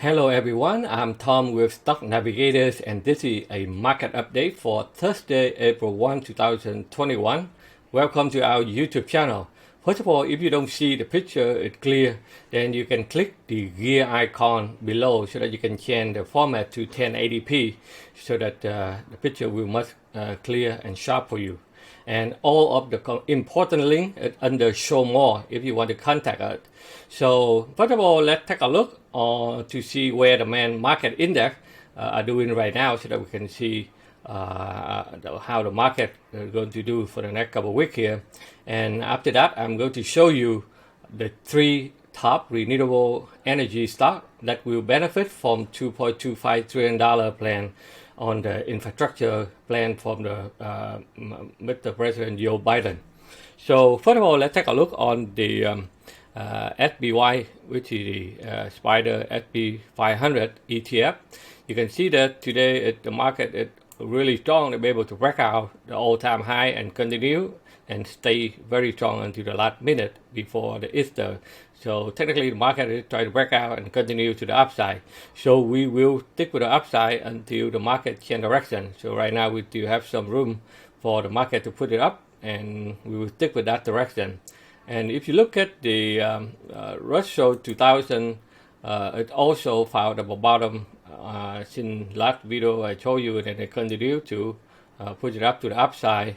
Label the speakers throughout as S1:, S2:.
S1: Hello everyone, I'm Tom with Stock Navigators and this is a market update for Thursday, April 1, 2021. Welcome to our YouTube channel. First of all, if you don't see the picture, it's clear, then you can click the gear icon below so that you can change the format to 1080p so that the picture will much clear and sharp for you. And all of the important link is under show more if you want to contact us. So first of all, let's take a look to see where the main market index are doing right now so that we can see how the market is going to do for the next couple of weeks here. And after that, I'm going to show you the three top renewable energy stock that will benefit from $2.25 trillion plan on the infrastructure plan from the Mr. President Joe Biden. So first of all, let's take a look on the SPY, which is the Spider SP 500 ETF. You can see that today the market is really strong. They'll be able to break out the all-time high and continue and stay very strong until the last minute before the Easter. So technically the market is trying to break out and continue to the upside. So we will stick with the upside until the market change direction. So right now we do have some room for the market to put it up and we will stick with that direction. And if you look at the Russell 2000, it also found at the bottom since last video I told you that they continue to push it up to the upside.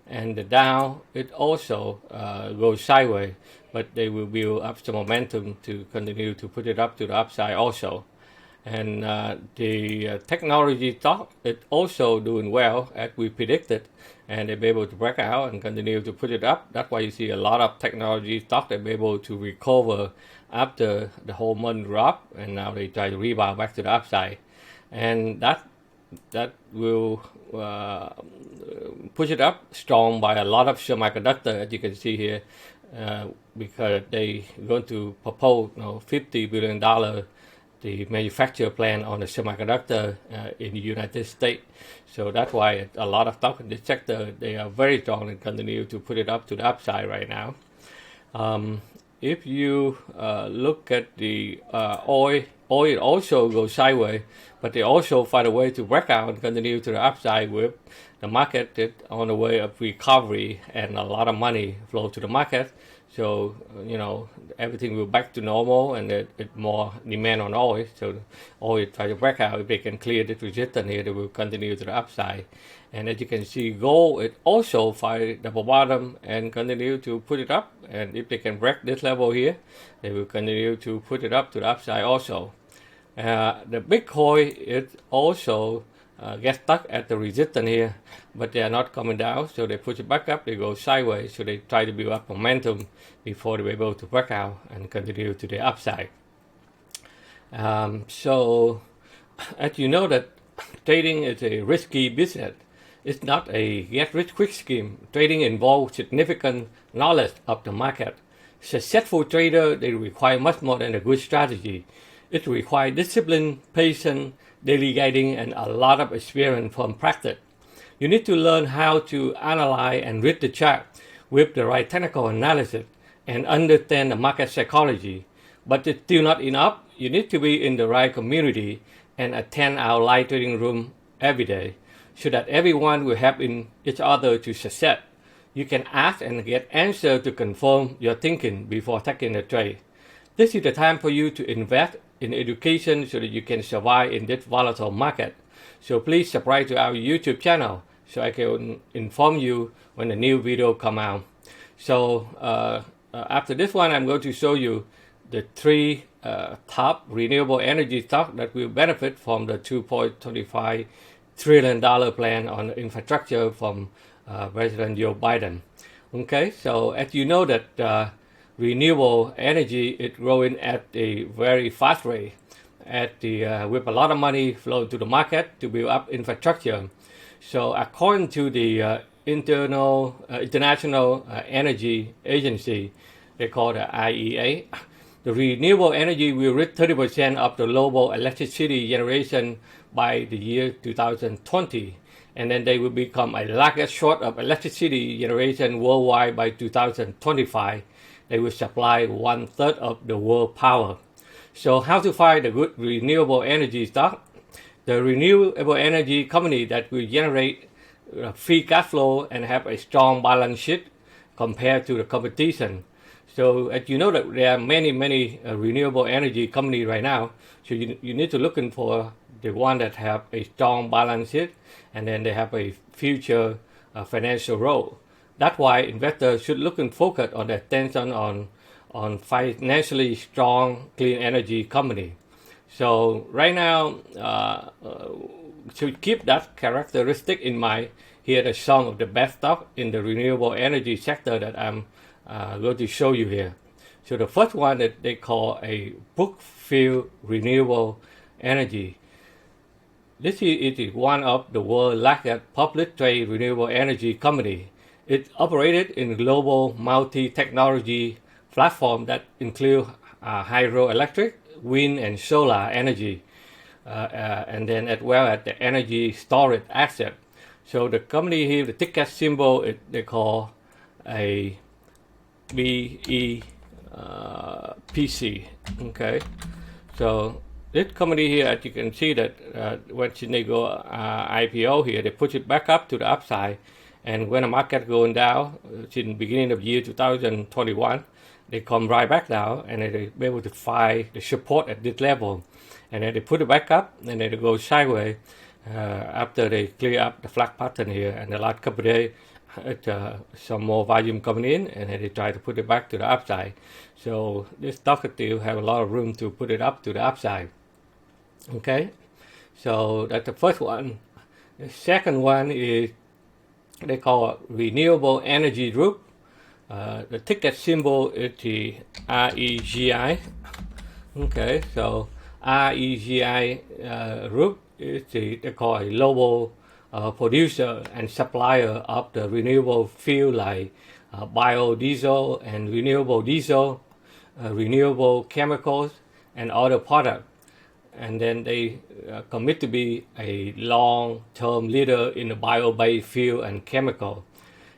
S1: And the Dow, it also goes sideways, but they will build up some momentum to continue to put it up to the upside also. And the technology stock is also doing well as we predicted, and they'll be able to break out and continue to put it up. That's why you see a lot of technology stock they'll be able to recover after the whole month drop, and now they try to rebound back to the upside. And that will push it up strong by a lot of semiconductor, as you can see here, because they going to propose $50 billion the manufacturer plan on the semiconductor in the United States. So that's why a lot of stock in this sector, they are very strong and continue to put it up to the upside right now. If you look at the oil also goes sideways, but they also find a way to break out and continue to the upside with the market on the way of recovery and a lot of money flow to the market. So, everything will back to normal and it's more demand on oil. So oil try to break out. If they can clear this resistance here, they will continue to the upside. And as you can see, gold, it also find the bottom and continue to put it up. And if they can break this level here, they will continue to put it up to the upside also. The Bitcoin, it also get stuck at the resistance here, but they are not coming down, so they push it back up, they go sideways, so they try to build up momentum before they are able to break out and continue to the upside. So as you know that trading is a risky business. It's not a get-rich-quick scheme. Trading involves significant knowledge of the market. Successful traders, they require much more than a good strategy. It requires discipline, patience, delegating, and a lot of experience from practice. You need to learn how to analyze and read the chart with the right technical analysis and understand the market psychology. But it's still not enough. You need to be in the right community and attend our live trading room every day so that everyone will help in each other to succeed. You can ask and get answers to confirm your thinking before taking a trade. This is the time for you to invest in education so that you can survive in this volatile market. So please subscribe to our YouTube channel so I can inform you when the new video come out. So after this one, I'm going to show you the three top renewable energy stock that will benefit from the $2.25 trillion plan on infrastructure from President Joe Biden. Okay, so as you know that renewable energy is growing at a very fast rate with a lot of money flowing to the market to build up infrastructure. So according to the International Energy Agency, they call the IEA, the renewable energy will reach 30% of the global electricity generation by the year 2020. And then they will become a largest source of electricity generation worldwide by 2025. They will supply 1/3 of the world power. So how to find a good renewable energy stock? The renewable energy company that will generate free cash flow and have a strong balance sheet compared to the competition. So as you know that there are many renewable energy companies right now. So you need to looking for the one that have a strong balance sheet and then they have a future financial role. That's why investors should look and focus on the attention on financially strong clean energy company. So right now, to keep that characteristic in mind, here are some of the best stock in the renewable energy sector that I'm going to show you here. So the first one that they call a Brook Renewable Energy. This is one of the world's largest public trade renewable energy company. It operated in a global multi-technology platform that include hydroelectric, wind and solar energy, and then as well as the energy storage asset. So the company here, the ticket symbol, they call a BEPC. Okay, so this company here, as you can see that when they go IPO here, they push it back up to the upside, and when the market going down since the beginning of year 2021, they come right back down and they be able to find the support at this level, and then they put it back up and then they go sideways after they clear up the flag pattern here, and the last couple of days some more volume coming in and then they try to put it back to the upside. So this stock still have a lot of room to put it up to the upside. Okay, so that's the first one. The second one is they call it Renewable Energy Group. The ticket symbol is the REGI. Okay, so REGI Group is they call a global producer and supplier of the renewable fuel like biodiesel and renewable diesel, renewable chemicals, and other products. And then they commit to be a long-term leader in the bio-based fuel and chemical.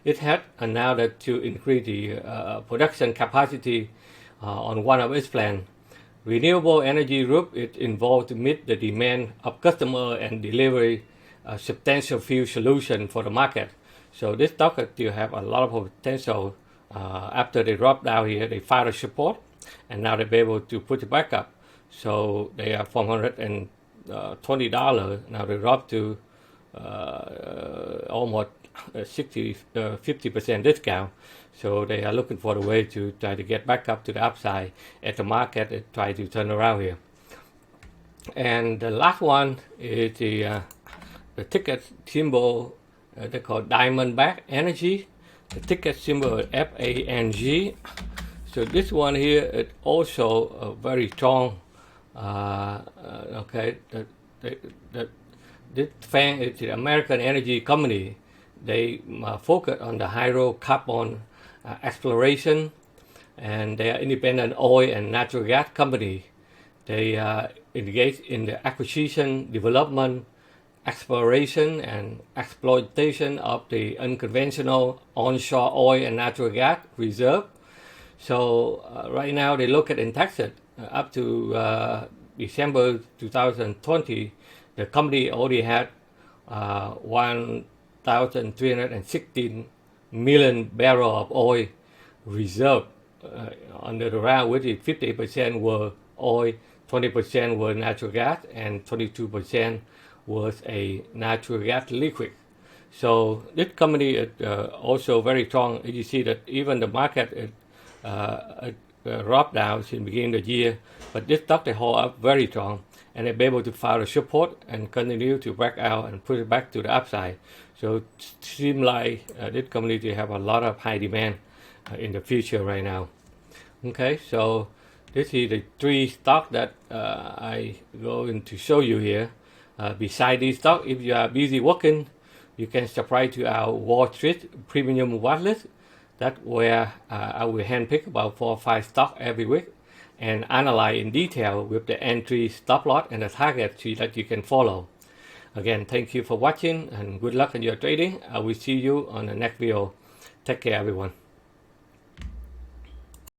S1: It had announced to increase the production capacity on one of its plants. Renewable Energy Group is involved to meet the demand of customer and deliver a substantial fuel solution for the market. So this stock still have a lot of potential. After they drop down here, they found a support, and now they'll be able to put it back up. So they are $420. Now they drop to almost 50% discount. So they are looking for a way to try to get back up to the upside as the market try to turn around here. And the last one is the ticket symbol they call Diamondback Energy. The ticket symbol is FANG. So this one here is also very strong. Okay, this FANG is the American energy company. They focus on the hydrocarbon exploration, and they are independent oil and natural gas company. They engage in the acquisition, development, exploration, and exploitation of the unconventional onshore oil and natural gas reserve. So right now they look at in Texas up to December 2020, the company already had 1,316 million barrels of oil reserve under the ground, which is 50% were oil, 20% were natural gas, and 22% was a natural gas liquid. So this company is also very strong. You see that even the market is dropped down since the beginning of the year, but this stock they hold up very strong, and they'll be able to find a support and continue to break out and put it back to the upside. So it seems like this company they have a lot of high demand in the future right now. Okay, so this is the three stocks that I going to show you here. Beside these stocks, if you are busy working, you can subscribe to our Watchlist premium watchlist. That's where I will handpick about 4 or 5 stocks every week and analyze in detail with the entry, stop loss, and the target so that you can follow. Again, thank you for watching and good luck in your trading. I will see you on the next video. Take care, everyone.